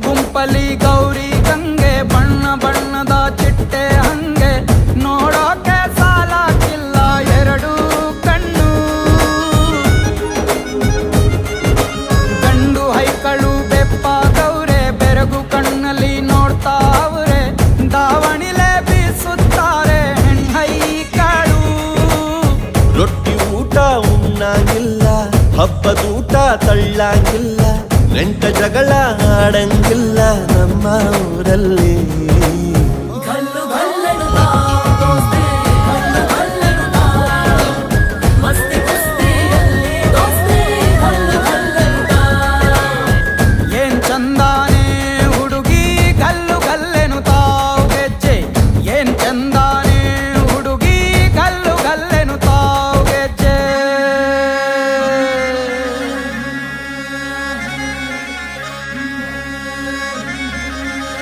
ಗುಂಪಲಿ ಗೌರಿ ಗಂಗೆ ಬಣ್ಣ ಬಣ್ಣದ ಚಿಟ್ಟೆ ಹಂಗೆ ನೋಡೋಕೆ ಸಾಲಾಗಿಲ್ಲ ಎರಡು ಕಣ್ಣು. ಗಂಡು ಹೈಕಳು ಬೆಪ್ಪಾಗವ್ರೆ ಬೆರಗು ಕಣ್ಣಲ್ಲಿ ನೋಡ್ತಾ ಅವ್ರೆ ದಾವಣಿಲೆ ಬೀಸುತ್ತಾರೆ ಹೆಣ್ಣೈಕಳು. ರೊಟ್ಟಿ ಊಟ ಉಣ್ಣಂಗಿಲ್ಲ, ಹಬ್ಬದೂಟ ತಳ್ಳಂಗಿಲ್ಲ, ನೆಂಟ ಜಗಳ ಆಡಂಗಿಲ್ಲ ನಮ್ಮ ಊರಲ್ಲಿ. ಏನ್ ಚಂದ